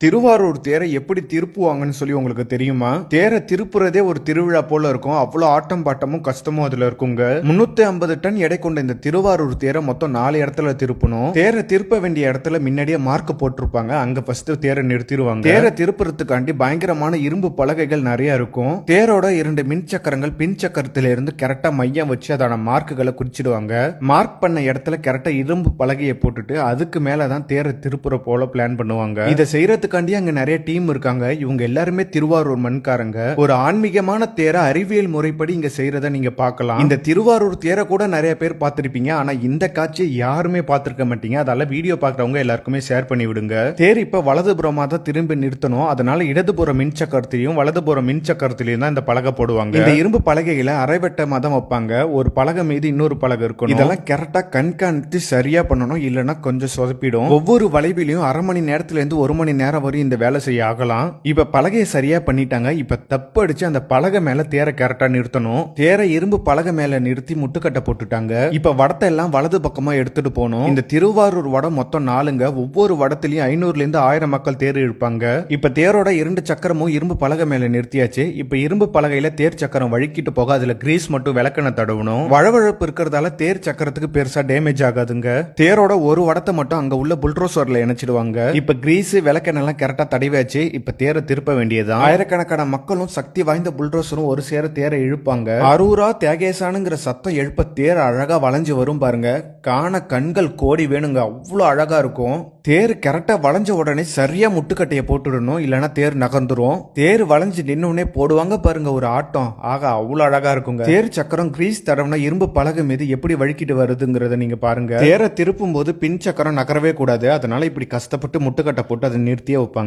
திருவாரூர் தேரை எப்படி திருப்புவாங்கன்னு சொல்லி உங்களுக்கு தெரியுமா? தேரை திருப்புறதே ஒரு திருவிழா போல இருக்கும். அவ்வளவு ஆட்டம் பாட்டமும் கஷ்டமும் அதுல இருக்குங்க. 350 டன் எடை கொண்ட இந்த திருவாரூர் தேரை மொத்தம் 4 இடத்துல திருப்பணும். தேரை திருப்ப வேண்டிய இடத்துல முன்னாடியே மார்க் போட்டிருப்பாங்க. அங்க ஃபர்ஸ்ட் தேரை நிறுத்திடுவாங்க. தேரை திருப்புறதுக்காண்டி பயங்கரமான இரும்பு பலகைகள் நிறைய இருக்கும். தேரோட 2 மின் சக்கரங்கள் பின் சக்கரத்தில இருந்து கரெக்டா மையம் வச்சு அதோட மார்க்குகளை குறிச்சிடுவாங்க. மார்க் பண்ண இடத்துல கரெக்டா இரும்பு பலகையை போட்டுட்டு அதுக்கு மேலதான் தேரை திருப்புற போல பிளான் பண்ணுவாங்க. இதை செய்யறதுக்காண்டி அங்க நிறைய டீம் இருக்காங்க. இவங்க எல்லாருமே திருவாரூர் மண்காரங்க. ஒரு ஆன்மீகமான தேரை அறிவியல் முறைப்படி இங்க செய்யறத நீங்க பார்க்கலாம். இந்த திருவாரூர் தேரை கூட நிறைய பேர் பார்த்திருப்பீங்க. ஆனா இந்த காட்சியை யாருமே பார்த்திருக்க மாட்டீங்க. அதனால வீடியோ பார்க்கறவங்க எல்லாருக்குமே ஷேர் பண்ணி விடுங்க. தேர் இப்ப வலதுபுறமா தான் திரும்பி நிறுத்தணும். அதனால இடதுபுற மின் சக்கரத்திலையும் வலதுபுற மின் சக்கரத்திலையும் தான் இந்த பலகை போடுவாங்க. இந்த இரும்பு பலகைகளை அரைவட்டமா தான் வைப்பாங்க. ஒரு பலகை மீது இன்னொரு பலகை இருக்கணும். இதெல்லாம் கரெக்டா கண்காணித்து சரியா பண்ணணும். இல்லைன்னா கொஞ்சம் சொதப்பிடும். ஒவ்வொரு வளைவிலையும் அரை மணி நேரத்துல இருந்து 1 மணி நேரம் வரை இந்த வேலை செய்ய ஆகலாம். இப்ப பலகையை சரியா பண்ணிட்டாங்க. இப்ப தப்பு அடிச்சு அந்த பலகை மேல தேரை கரெக்டா நிறுத்தணும். தேரை இரும்பு பலகை மேல நிறுத்தி முட்டுக்கட்டை போட்டுட்டாங்க. இப்ப வடத்தை எல்லாம் வலது பக்கமா எடுத்துட்டு போகணும். இந்த திருவாரூர் வடம் மொத்தம் 4ங்க. ஒவ்வொரு வடத்திலையும் 500ல இருந்து 1000 மக்கள் தேர் இழுப்பாங்க. இப்ப தேரோட 2 சக்கரமும் இரும்பு பலகை மேல நிறுத்தியாச்சு. இப்ப இரும்பு பலகையில தேர் சக்கரம் வழுக்கிட்டு போக அதுல கிரீஸ் மட்டும் விளக்கெண்ண தடவணும். வழவழப்பு இருக்கிறதால தேர் சக்கரத்துக்கு பெருசா டேமேஜ் ஆகாதுங்க. தேரோட ஒரு வடத்தை மட்டும் அங்க உள்ள புல்ட்ரோசர்ல இணைச்சிடுவாங்க. இப்ப கிரீஸ் விளக்கெண்ணெல்லாம் கரெக்டா தடவியாச்சு. இப்ப தேரை திருப்ப வேண்டியதுதான். ஆயிரக்கணக்கான மக்களும் சக்தி வாய்ந்த புல்ட்ரோசரும் ஒரு சேர தேரை இழுப்பாங்க. அரூரா தியாகேசானுங்கிற சத்தம் எழுப்ப தேர் அழகா வளைஞ்சு வரும் பாருங்க. காண கண்கள் கோடி வேணுங்க. அவ்வளவு அழகா இருக்கும். தேர் கரெக்டா வளைஞ்ச உடனே சரியா முட்டுக்கட்டையை போட்டுடணும். இல்லைன்னா தேர் நகர்ந்துரும். தேர் வளைஞ்சு நின்னுடனே போடுவாங்க பாருங்க ஒரு ஆட்டம். ஆகா அவ்வளவு அழகா இருக்குங்க. தேர் சக்கரம் கிரீஸ் தடவுனா இரும்பு பலகை மீது எப்படி வழுக்கிட்டு வருதுங்கிறத நீங்க பாருங்க. தேரை திருப்பும் போது பின் சக்கரம் நகரவே கூடாது. அதனால இப்படி கஷ்டப்பட்டு முட்டுக்கட்டை போட்டு அதை நிறுத்தியே வைப்பாங்க.